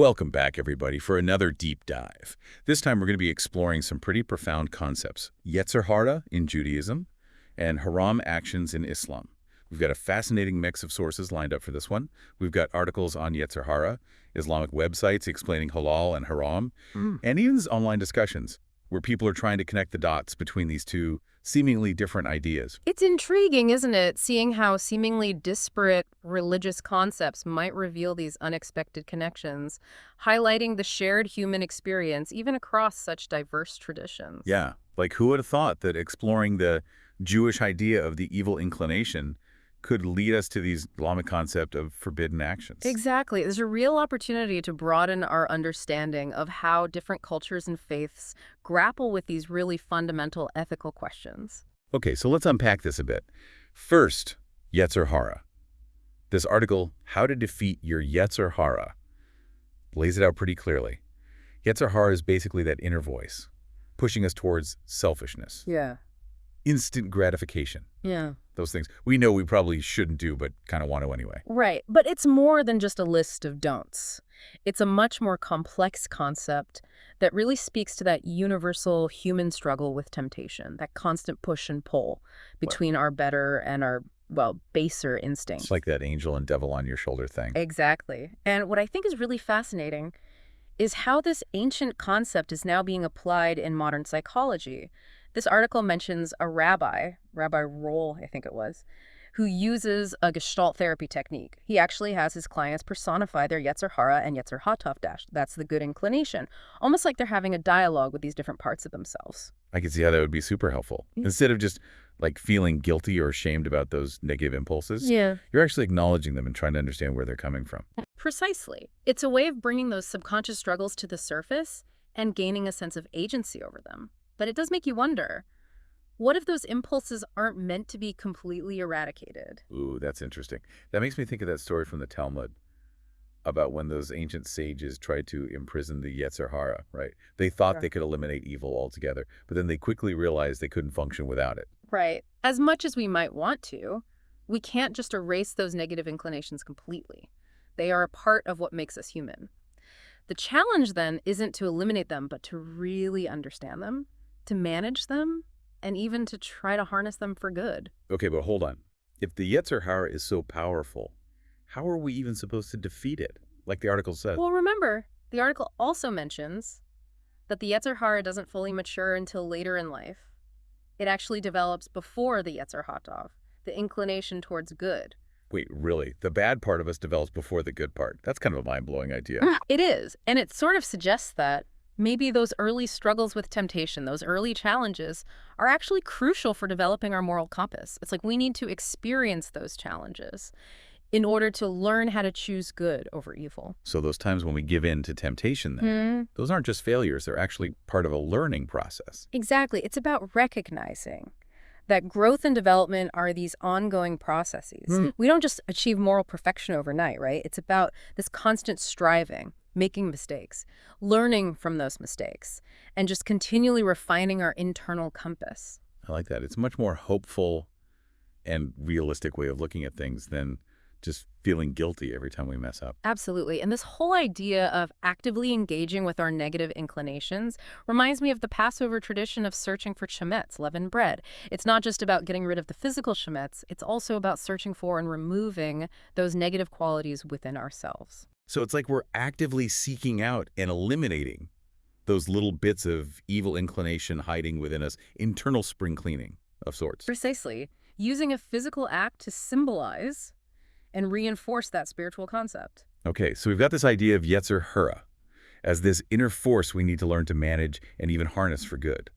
Welcome back, everybody, for another deep dive. This time we're going to be exploring some pretty profound concepts. Yetzer Hara in Judaism and haram actions in Islam. We've got a fascinating mix of sources lined up for this one. We've got articles on Yetzer Hara, Islamic websites explaining halal and haram, and even online discussions where people are trying to connect the dots between these two seemingly different ideas. It's intriguing, isn't it, seeing how seemingly disparate religious concepts might reveal these unexpected connections, highlighting the shared human experience even across such diverse traditions. Yeah, like who would have thought that exploring the Jewish idea of the evil inclination could lead us to these Islamic concept of forbidden actions? Exactly. There's a real opportunity to broaden our understanding of how different cultures and faiths grapple with these really fundamental ethical questions. Okay, so let's unpack this a bit. First, Yetzer Hara. This article, How to Defeat Your Yetzer Hara, lays it out pretty clearly. Yetzer Hara is basically that inner voice, pushing us towards selfishness. Yeah. Instant gratification. Yeah. Those things we know we probably shouldn't do, but kind of want to anyway. Right. But it's more than just a list of don'ts. It's a much more complex concept that really speaks to that universal human struggle with temptation, that constant push and pull between our better and our, well, baser instincts. It's like that angel and devil on your shoulder thing. Exactly. And what I think is really fascinating is how this ancient concept is now being applied in modern psychology. This article mentions a rabbi, Rabbi Roll, I think it was, who uses a Gestalt therapy technique. He actually has his clients personify their Yetzer Hara and Yetzer Hatov dash. That's the good inclination. Almost like they're having a dialogue with these different parts of themselves. I can see how that would be super helpful. Instead of just like feeling guilty or ashamed about those negative impulses, Yeah. you're actually acknowledging them and trying to understand where they're coming from. Precisely. It's a way of bringing those subconscious struggles to the surface and gaining a sense of agency over them. But it does make you wonder, what if those impulses aren't meant to be completely eradicated? Ooh, that's interesting. That makes me think of that story from the Talmud about when those ancient sages tried to imprison the Yetzer Hara, right? They thought they could eliminate evil altogether, but then they quickly realized they couldn't function without it. Right. As much as we might want to, we can't just erase those negative inclinations completely. They are a part of what makes us human. The challenge then isn't to eliminate them, but to really understand them, to manage them, and even to try to harness them for good. Okay, but hold on. If the Yetzer Hara is so powerful, how are we even supposed to defeat it? Like the article says. Well, remember, the article also mentions that the Yetzer Hara doesn't fully mature until later in life. It actually develops before the Yetzer Hatov, the inclination towards good. Wait, really? The bad part of us develops before the good part? That's kind of a mind-blowing idea. It is, and it sort of suggests that maybe those early struggles with temptation, those early challenges, are actually crucial for developing our moral compass. It's like we need to experience those challenges in order to learn how to choose good over evil. So those times when we give in to temptation then, those aren't just failures, they're actually part of a learning process. Exactly. It's about recognizing that growth and development are these ongoing processes. We don't just achieve moral perfection overnight, right? It's about this constant striving, making mistakes, learning from those mistakes, and just continually refining our internal compass. I like that. It's a much more hopeful and realistic way of looking at things than just feeling guilty every time we mess up. Absolutely. And this whole idea of actively engaging with our negative inclinations reminds me of the Passover tradition of searching for chametz, leavened bread. It's not just about getting rid of the physical chametz, it's also about searching for and removing those negative qualities within ourselves. So it's like we're actively seeking out and eliminating those little bits of evil inclination hiding within us, internal spring cleaning of sorts. Precisely. Using a physical act to symbolize and reinforce that spiritual concept. Okay, so we've got this idea of Yetzer Hara as this inner force we need to learn to manage and even harness for good.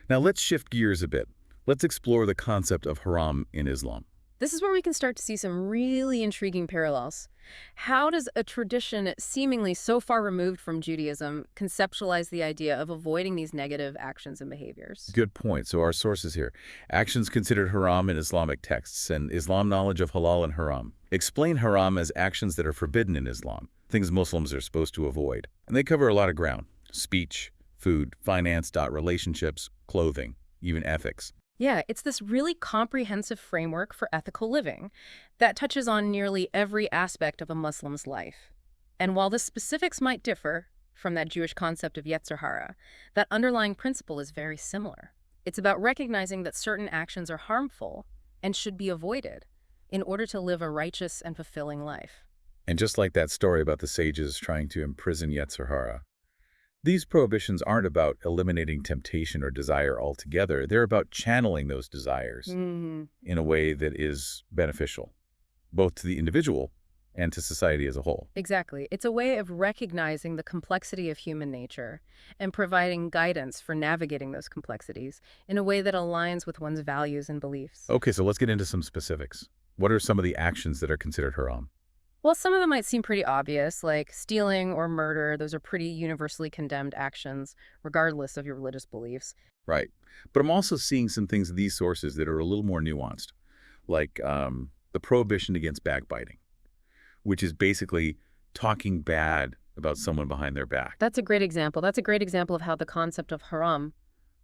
Now let's shift gears a bit. Let's explore the concept of haram in Islam. This is where we can start to see some really intriguing parallels. How does a tradition seemingly so far removed from Judaism conceptualize the idea of avoiding these negative actions and behaviors? Good point. So our sources here. Actions considered haram in Islamic texts and Islam knowledge of halal and haram. Explain haram as actions that are forbidden in Islam, things Muslims are supposed to avoid. And they cover a lot of ground. Speech, food, finance, relationships, clothing, even ethics. Yeah, it's this really comprehensive framework for ethical living that touches on nearly every aspect of a Muslim's life. And while the specifics might differ from that Jewish concept of Yetzer Hara, that underlying principle is very similar. It's about recognizing that certain actions are harmful and should be avoided in order to live a righteous and fulfilling life. And just like that story about the sages trying to imprison Yetzer Hara, these prohibitions aren't about eliminating temptation or desire altogether. They're about channeling those desires in a way that is beneficial, both to the individual and to society as a whole. Exactly. It's a way of recognizing the complexity of human nature and providing guidance for navigating those complexities in a way that aligns with one's values and beliefs. Okay, so let's get into some specifics. What are some of the actions that are considered haram? Well, some of them might seem pretty obvious, like stealing or murder. Those are pretty universally condemned actions, regardless of your religious beliefs. Right. But I'm also seeing some things in these sources that are a little more nuanced, like the prohibition against backbiting, which is basically talking bad about someone behind their back. That's a great example. That's a great example of how the concept of haram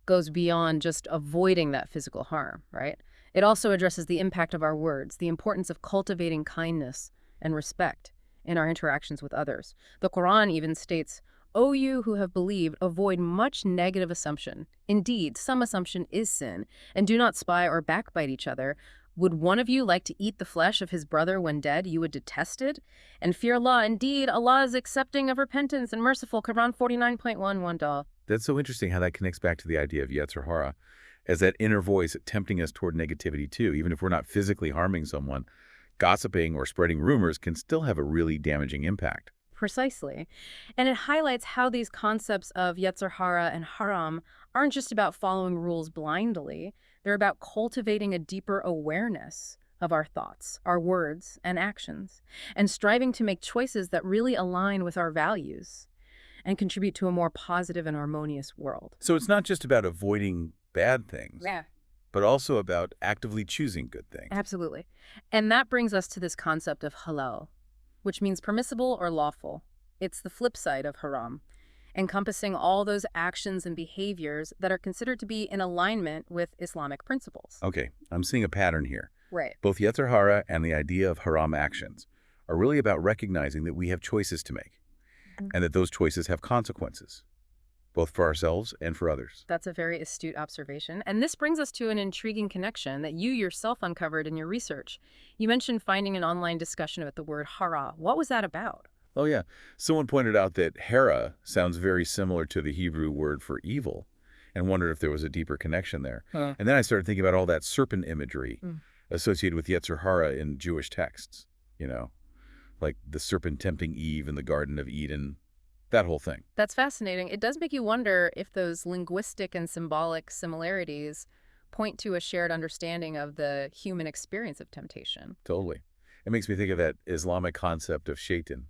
goes beyond just avoiding that physical harm, right? It also addresses the impact of our words, the importance of cultivating kindness and respect in our interactions with others. The Quran even states, "O you who have believed, avoid much negative assumption. Indeed, some assumption is sin, and do not spy or backbite each other. Would one of you like to eat the flesh of his brother when dead? You would detest it. And fear Allah. Indeed, Allah is accepting of repentance and merciful." Quran 49.11. That's so interesting how that connects back to the idea of Yetzer Hara as that inner voice tempting us toward negativity too. Even if we're not physically harming someone, gossiping or spreading rumors can still have a really damaging impact. Precisely. And it highlights how these concepts of Yetzer Hara and haram aren't just about following rules blindly. They're about cultivating a deeper awareness of our thoughts, our words, and actions, and striving to make choices that really align with our values and contribute to a more positive and harmonious world. So it's not just about avoiding bad things, but also about actively choosing good things. Absolutely. And that brings us to this concept of halal, which means permissible or lawful. It's the flip side of haram, encompassing all those actions and behaviors that are considered to be in alignment with Islamic principles. Okay, I'm seeing a pattern here. Right. Both Yetzer Hara and the idea of haram actions are really about recognizing that we have choices to make and that those choices have consequences, both for ourselves and for others. That's a very astute observation. And this brings us to an intriguing connection that you yourself uncovered in your research. You mentioned finding an online discussion about the word hara. What was that about? Oh, yeah. Someone pointed out that hara sounds very similar to the Hebrew word for evil and wondered if there was a deeper connection there. And then I started thinking about all that serpent imagery associated with Yetzer Hara in Jewish texts, you know, like the serpent tempting Eve in the Garden of Eden, that whole thing. That's fascinating. It does make you wonder if those linguistic and symbolic similarities point to a shared understanding of the human experience of temptation. Totally. It makes me think of that Islamic concept of shaitan,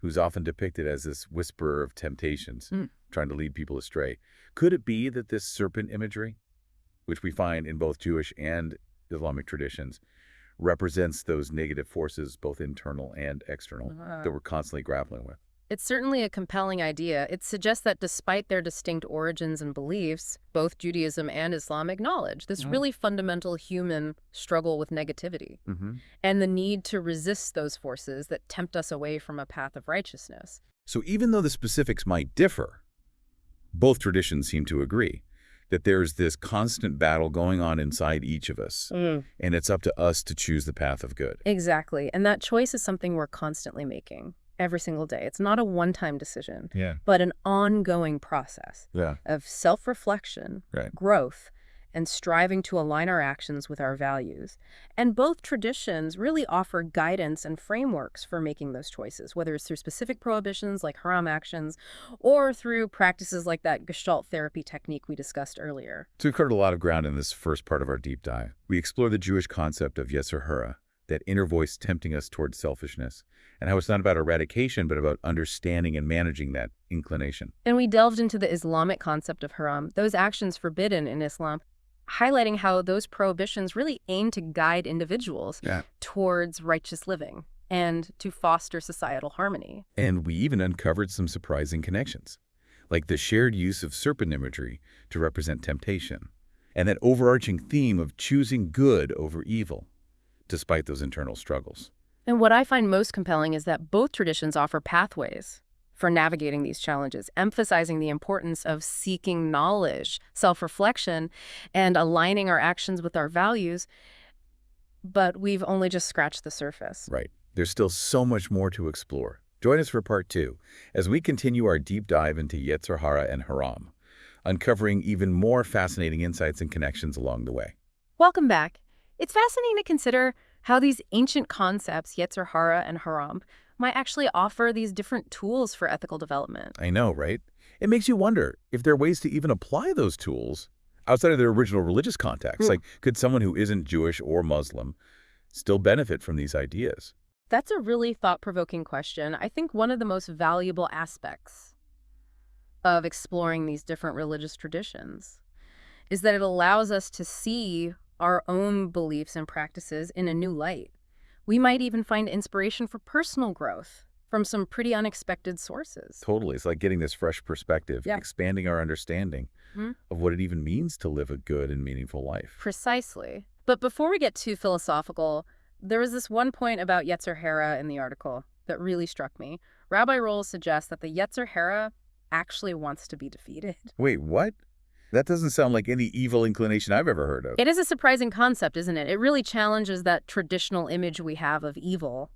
who's often depicted as this whisperer of temptations, trying to lead people astray. Could it be that this serpent imagery, which we find in both Jewish and Islamic traditions, represents those negative forces, both internal and external, that we're constantly grappling with? It's certainly a compelling idea. It suggests that despite their distinct origins and beliefs, both Judaism and Islam acknowledge this really fundamental human struggle with negativity and the need to resist those forces that tempt us away from a path of righteousness. So even though the specifics might differ, both traditions seem to agree that there's this constant battle going on inside each of us, and it's up to us to choose the path of good. Exactly. And that choice is something we're constantly making every single day. It's not a one-time decision, but an ongoing process of self-reflection, growth, and striving to align our actions with our values. And both traditions really offer guidance and frameworks for making those choices, whether it's through specific prohibitions like haram actions or through practices like that Gestalt therapy technique we discussed earlier. So we've covered a lot of ground in this first part of our deep dive. We explore the Jewish concept of Yetzer Hara, that inner voice tempting us towards selfishness, and how it's not about eradication, but about understanding and managing that inclination. And we delved into the Islamic concept of haram, those actions forbidden in Islam, highlighting how those prohibitions really aim to guide individuals towards righteous living and to foster societal harmony. And we even uncovered some surprising connections, like the shared use of serpent imagery to represent temptation, and that overarching theme of choosing good over evil, despite those internal struggles. And what I find most compelling is that both traditions offer pathways for navigating these challenges, emphasizing the importance of seeking knowledge, self-reflection, and aligning our actions with our values. But we've only just scratched the surface. Right. There's still so much more to explore. Join us for part 2 as we continue our deep dive into Yetzer Hara and Haram, uncovering even more fascinating insights and connections along the way. Welcome back. It's fascinating to consider how these ancient concepts, Yetzer Hara and Haram, might actually offer these different tools for ethical development. I know, right? It makes you wonder if there are ways to even apply those tools outside of their original religious context. Like, could someone who isn't Jewish or Muslim still benefit from these ideas? That's a really thought-provoking question. I think one of the most valuable aspects of exploring these different religious traditions is that it allows us to see our own beliefs and practices in a new light. We might even find inspiration for personal growth from some pretty unexpected sources. Totally. It's like getting this fresh perspective, Yeah. expanding our understanding of what it even means to live a good and meaningful life. Precisely. But before we get too philosophical, there was this one point about Yetzer Hara in the article that really struck me. Rabbi Roll suggests that the Yetzer Hara actually wants to be defeated. Wait, what? That doesn't sound like any evil inclination I've ever heard of. It is a surprising concept, isn't it? It really challenges that traditional image we have of evil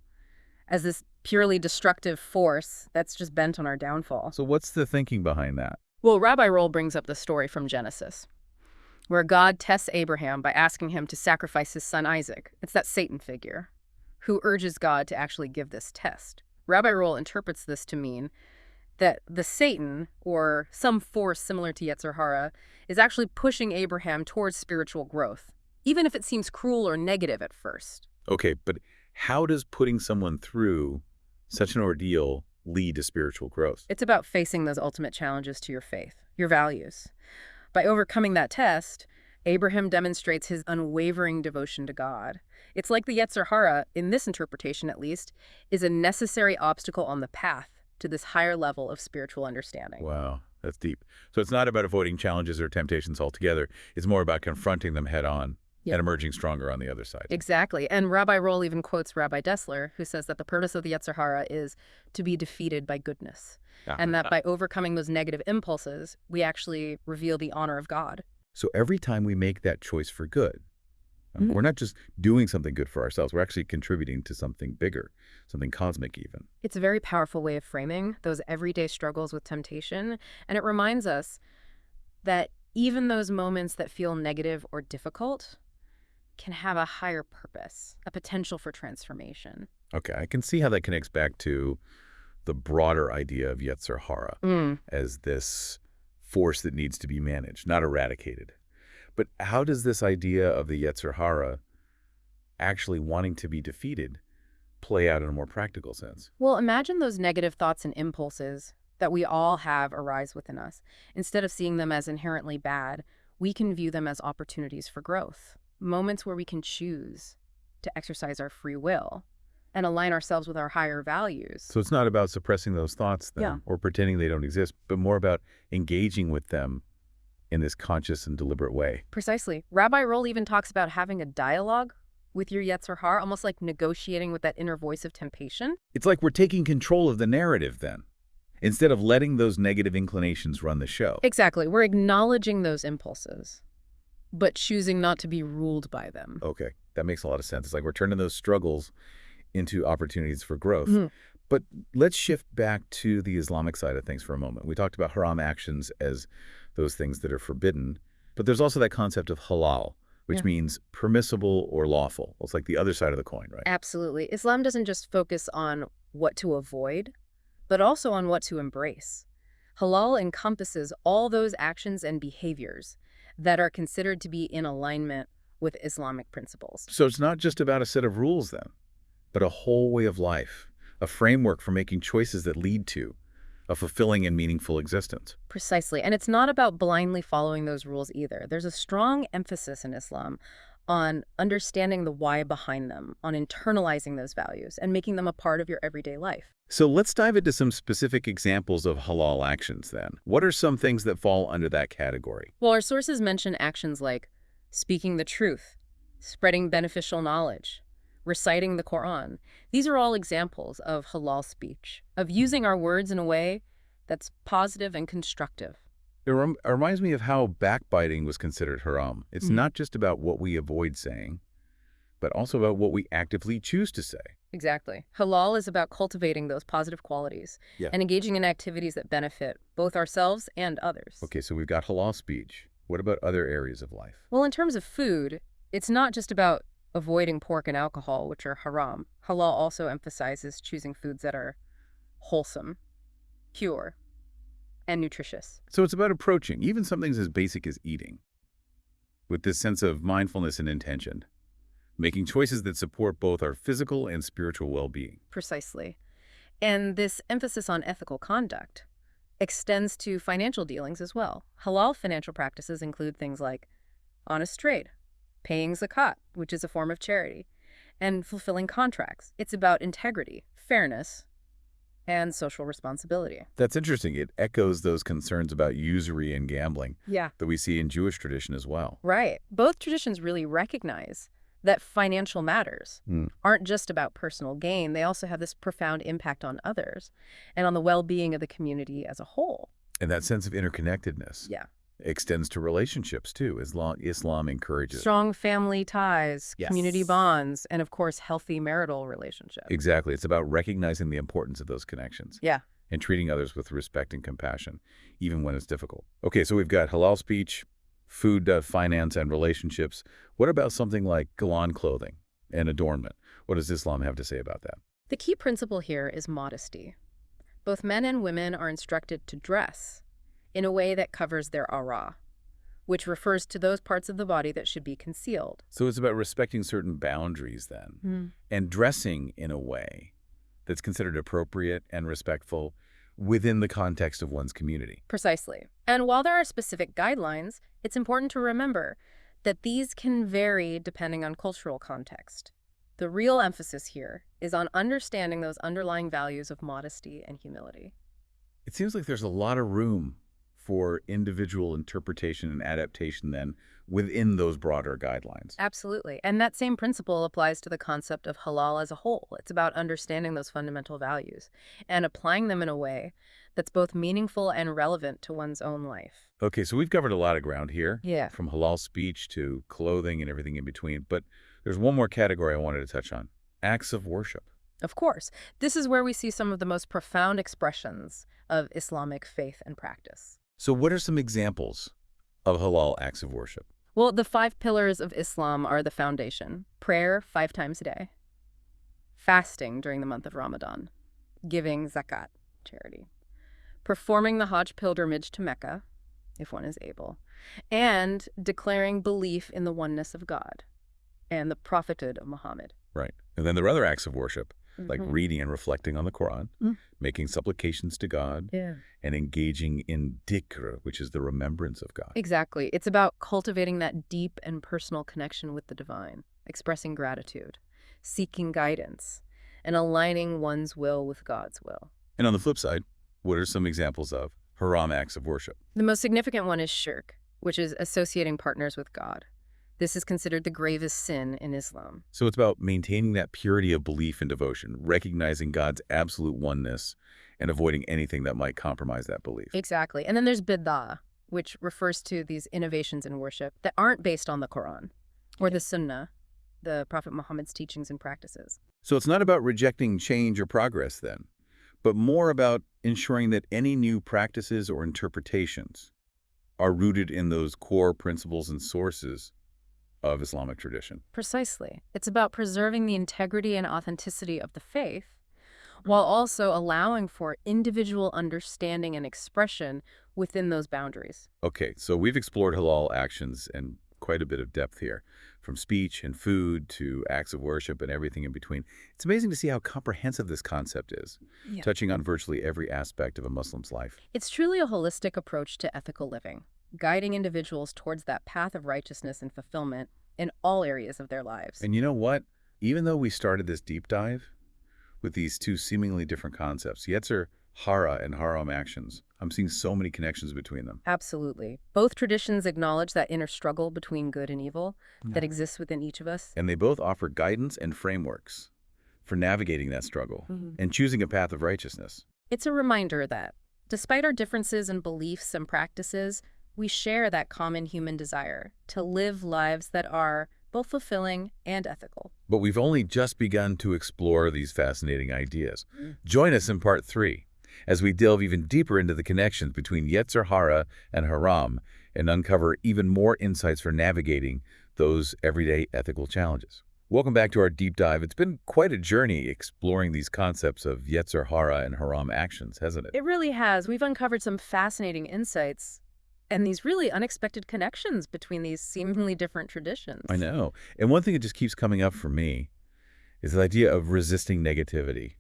as this purely destructive force that's just bent on our downfall. So what's the thinking behind that? Well, Rabbi Roll brings up the story from Genesis, where God tests Abraham by asking him to sacrifice his son Isaac. It's that Satan figure who urges God to actually give this test. Rabbi Roll interprets this to mean that the Satan, or some force similar to Yetzer Hara, is actually pushing Abraham towards spiritual growth, even if it seems cruel or negative at first. Okay, but how does putting someone through such an ordeal lead to spiritual growth? It's about facing those ultimate challenges to your faith, your values. By overcoming that test, Abraham demonstrates his unwavering devotion to God. It's like the Yetzer Hara, in this interpretation at least, is a necessary obstacle on the path to this higher level of spiritual understanding. Wow, that's deep. So it's not about avoiding challenges or temptations altogether. It's more about confronting them head on and emerging stronger on the other side. Exactly. And Rabbi Roll even quotes Rabbi Dessler, who says that the purpose of the Yetzer Hara is to be defeated by goodness. And that by overcoming those negative impulses, we actually reveal the honor of God. So every time we make that choice for good, we're not just doing something good for ourselves, we're actually contributing to something bigger, something cosmic even. It's a very powerful way of framing those everyday struggles with temptation, and it reminds us that even those moments that feel negative or difficult can have a higher purpose, a potential for transformation. Okay, I can see how that connects back to the broader idea of Yetzer Hara as this force that needs to be managed, not eradicated. But how does this idea of the Yetzer Hara actually wanting to be defeated play out in a more practical sense? Well, imagine those negative thoughts and impulses that we all have arise within us. Instead of seeing them as inherently bad, we can view them as opportunities for growth, moments where we can choose to exercise our free will and align ourselves with our higher values. So it's not about suppressing those thoughts then, or pretending they don't exist, but more about engaging with them in this conscious and deliberate way. Precisely. Rabbi Roll even talks about having a dialogue with your Yetzer Hara, almost like negotiating with that inner voice of temptation. It's like we're taking control of the narrative then, instead of letting those negative inclinations run the show. Exactly. We're acknowledging those impulses, but choosing not to be ruled by them. Okay, that makes a lot of sense. It's like we're turning those struggles into opportunities for growth. But let's shift back to the Islamic side of things for a moment. We talked about haram actions as those things that are forbidden, but there's also that concept of halal, which means permissible or lawful. It's like the other side of the coin, right? Absolutely. Islam doesn't just focus on what to avoid, but also on what to embrace. Halal encompasses all those actions and behaviors that are considered to be in alignment with Islamic principles. So it's not just about a set of rules then, but a whole way of life, a framework for making choices that lead to a fulfilling and meaningful existence. Precisely. And it's not about blindly following those rules either. There's a strong emphasis in Islam on understanding the why behind them, on internalizing those values and making them a part of your everyday life. So let's dive into some specific examples of halal actions then. What are some things that fall under that category? Well, our sources mention actions like speaking the truth, spreading beneficial knowledge, reciting the Quran. These are all examples of halal speech, of using our words in a way that's positive and constructive. It reminds me of how backbiting was considered haram. It's not just about what we avoid saying, but also about what we actively choose to say. Exactly. Halal is about cultivating those positive qualities and engaging in activities that benefit both ourselves and others. Okay, so we've got halal speech. What about other areas of life? Well, in terms of food, it's not just about avoiding pork and alcohol, which are haram. Halal also emphasizes choosing foods that are wholesome, pure, and nutritious. So it's about approaching even something as basic as eating with this sense of mindfulness and intention, making choices that support both our physical and spiritual well-being. Precisely. And this emphasis on ethical conduct extends to financial dealings as well. Halal financial practices include things like honest trade, paying zakat, which is a form of charity, and fulfilling contracts. It's about integrity, fairness, and social responsibility. That's interesting. It echoes those concerns about usury and gambling Yeah. that we see in Jewish tradition as well. Right. Both traditions really recognize that financial matters aren't just about personal gain. They also have this profound impact on others and on the well-being of the community as a whole. And that sense of interconnectedness extends to relationships too. Islam encourages Strong family ties, community bonds, and of course, healthy marital relationships. Exactly. It's about recognizing the importance of those connections. Yeah. And treating others with respect and compassion, even when it's difficult. Okay, so we've got halal speech, food, finance, and relationships. What about something like galan clothing and adornment? What does Islam have to say about that? The key principle here is modesty. Both men and women are instructed to dress in a way that covers their awra, which refers to those parts of the body that should be concealed. So it's about respecting certain boundaries then, and dressing in a way that's considered appropriate and respectful within the context of one's community. Precisely. And while there are specific guidelines, it's important to remember that these can vary depending on cultural context. The real emphasis here is on understanding those underlying values of modesty and humility. It seems like there's a lot of room for individual interpretation and adaptation then within those broader guidelines. Absolutely. And that same principle applies to the concept of halal as a whole. It's about understanding those fundamental values and applying them in a way that's both meaningful and relevant to one's own life. Okay, so we've covered a lot of ground here. Yeah. From halal speech to clothing and everything in between. But there's one more category I wanted to touch on. Acts of worship. Of course. This is where we see some of the most profound expressions of Islamic faith and practice. So what are some examples of halal acts of worship? Well, the 5 pillars of Islam are the foundation. Prayer 5 times a day. Fasting during the month of Ramadan. Giving zakat, charity. Performing the Hajj pilgrimage to Mecca, if one is able. And declaring belief in the oneness of God and the prophethood of Muhammad. Right. And then there are other acts of worship, like reading and reflecting on the Quran, making supplications to God, and engaging in dhikr, which is the remembrance of God. Exactly. It's about cultivating that deep and personal connection with the divine, expressing gratitude, seeking guidance, and aligning one's will with God's will. And on the flip side, what are some examples of haram acts of worship? The most significant one is shirk, which is associating partners with God. This is considered the gravest sin in Islam. So it's about maintaining that purity of belief and devotion, recognizing God's absolute oneness, and avoiding anything that might compromise that belief. Exactly. And then there's bid'ah, which refers to these innovations in worship that aren't based on the Quran or the Sunnah, the Prophet Muhammad's teachings and practices. So it's not about rejecting change or progress then, but more about ensuring that any new practices or interpretations are rooted in those core principles and sources of Islamic tradition. Precisely. It's about preserving the integrity and authenticity of the faith while also allowing for individual understanding and expression within those boundaries. Okay, so we've explored halal actions in quite a bit of depth here, from speech and food to acts of worship and everything in between. It's amazing to see how comprehensive this concept is, touching on virtually every aspect of a Muslim's life. It's truly a holistic approach to ethical living, guiding individuals towards that path of righteousness and fulfillment in all areas of their lives. And you know what? Even though we started this deep dive with these two seemingly different concepts, Yetzer hara and haram actions. I'm seeing so many connections between them. Absolutely. Both traditions acknowledge that inner struggle between good and evil that exists within each of us. And they both offer guidance and frameworks for navigating that struggle and choosing a path of righteousness. It's a reminder that, despite our differences in beliefs and practices, we share that common human desire to live lives that are both fulfilling and ethical. But we've only just begun to explore these fascinating ideas. Join us in part 3 as we delve even deeper into the connections between Yetzer Hara and Haram and uncover even more insights for navigating those everyday ethical challenges. Welcome back to our deep dive. It's been quite a journey exploring these concepts of Yetzer Hara and Haram actions, hasn't it? It really has. We've uncovered some fascinating insights and these really unexpected connections between these seemingly different traditions. I know. And one thing that just keeps coming up for me is the idea of resisting negativity,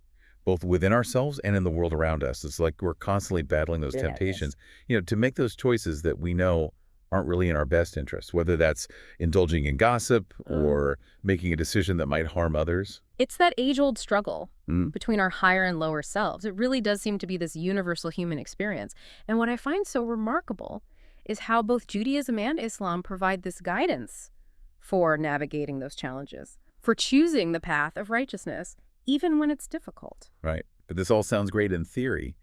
both within ourselves and in the world around us. It's like we're constantly battling those temptations, to make those choices that we know aren't really in our best interest, whether that's indulging in gossip or making a decision that might harm others. It's that age-old struggle between our higher and lower selves. It really does seem to be this universal human experience. And what I find so remarkable is how both Judaism and Islam provide this guidance for navigating those challenges, for choosing the path of righteousness, even when it's difficult. Right. But this all sounds great in theory.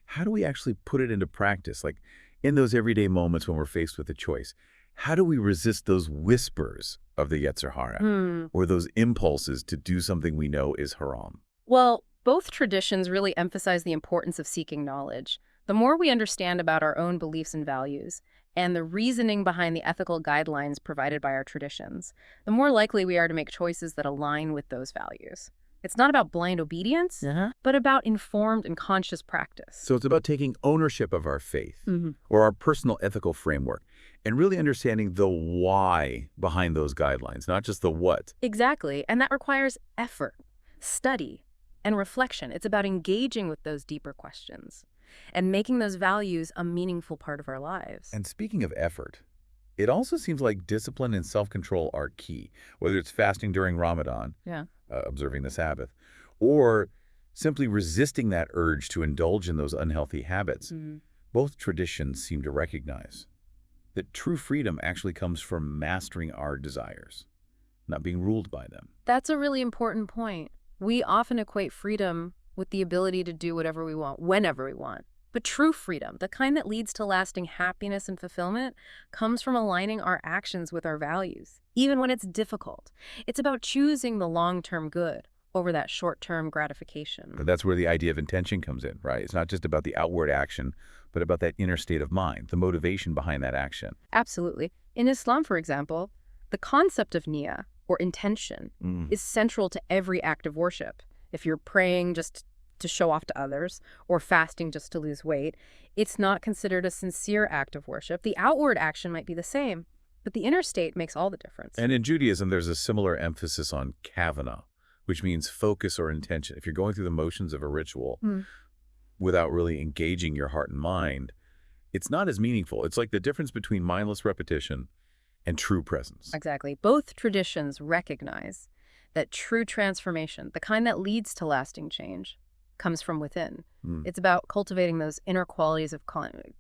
How do we actually put it into practice? Like in those everyday moments when we're faced with a choice, how do we resist those whispers of the Yetzer Hara or those impulses to do something we know is haram? Well, both traditions really emphasize the importance of seeking knowledge. The more we understand about our own beliefs and values, and the reasoning behind the ethical guidelines provided by our traditions, the more likely we are to make choices that align with those values. It's not about blind obedience, but about informed and conscious practice. So it's about taking ownership of our faith or our personal ethical framework and really understanding the why behind those guidelines, not just the what. Exactly. And that requires effort, study, and reflection. It's about engaging with those deeper questions and making those values a meaningful part of our lives. And speaking of effort, it also seems like discipline and self-control are key, whether it's fasting during Ramadan, observing the Sabbath, or simply resisting that urge to indulge in those unhealthy habits. Both traditions seem to recognize that true freedom actually comes from mastering our desires, not being ruled by them. That's a really important point. We often equate freedom with the ability to do whatever we want, whenever we want. But true freedom, the kind that leads to lasting happiness and fulfillment, comes from aligning our actions with our values, even when it's difficult. It's about choosing the long-term good over that short-term gratification. But that's where the idea of intention comes in, right? It's not just about the outward action, but about that inner state of mind, the motivation behind that action. Absolutely. In Islam, for example, the concept of niyyah, or intention, is central to every act of worship. If you're praying just to show off to others or fasting just to lose weight, it's not considered a sincere act of worship. The outward action might be the same, but the inner state makes all the difference. And in Judaism, there's a similar emphasis on kavanah, which means focus or intention. If you're going through the motions of a ritual without really engaging your heart and mind, it's not as meaningful. It's like the difference between mindless repetition and true presence. Exactly. Both traditions recognize that true transformation, the kind that leads to lasting change, comes from within. It's about cultivating those inner qualities of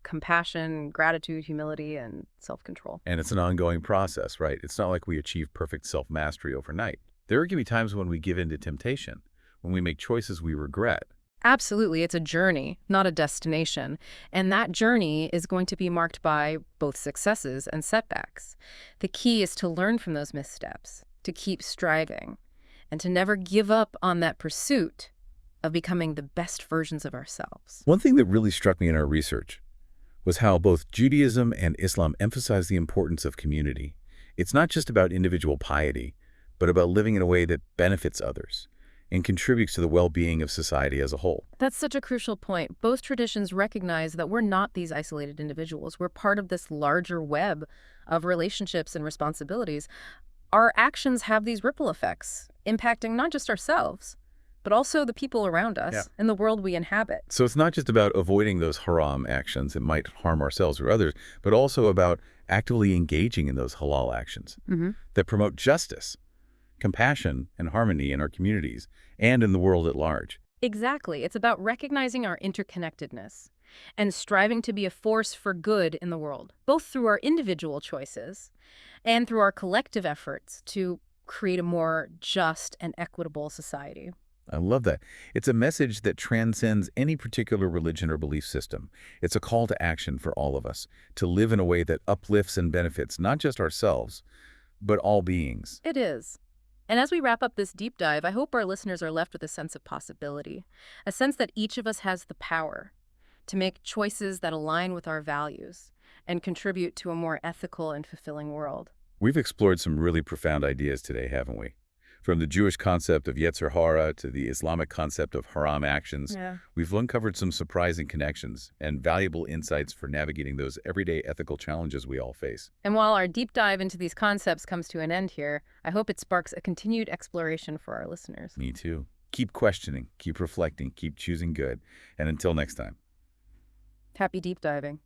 compassion, gratitude, humility, and self-control. And it's an ongoing process, right? It's not like we achieve perfect self-mastery overnight. There are going to be times when we give in to temptation, when we make choices we regret. Absolutely. It's a journey, not a destination. And that journey is going to be marked by both successes and setbacks. The key is to learn from those missteps, to keep striving, and to never give up on that pursuit of becoming the best versions of ourselves. One thing that really struck me in our research was how both Judaism and Islam emphasize the importance of community. It's not just about individual piety, but about living in a way that benefits others and contributes to the well-being of society as a whole. That's such a crucial point. Both traditions recognize that we're not these isolated individuals. We're part of this larger web of relationships and responsibilities. Our actions have these ripple effects, impacting not just ourselves, but also the people around us and the world we inhabit. So it's not just about avoiding those haram actions that might harm ourselves or others, but also about actively engaging in those halal actions that promote justice, compassion, and harmony in our communities and in the world at large. Exactly. It's about recognizing our interconnectedness and striving to be a force for good in the world, both through our individual choices and through our collective efforts to create a more just and equitable society. I love that. It's a message that transcends any particular religion or belief system. It's a call to action for all of us to live in a way that uplifts and benefits not just ourselves, but all beings. It is. And as we wrap up this deep dive, I hope our listeners are left with a sense of possibility, a sense that each of us has the power to make choices that align with our values and contribute to a more ethical and fulfilling world. We've explored some really profound ideas today, haven't we? From the Jewish concept of Yetzer Hara to the Islamic concept of haram actions, Yeah. we've uncovered some surprising connections and valuable insights for navigating those everyday ethical challenges we all face. And while our deep dive into these concepts comes to an end here, I hope it sparks a continued exploration for our listeners. Me too. Keep questioning, keep reflecting, keep choosing good. And until next time. Happy deep diving.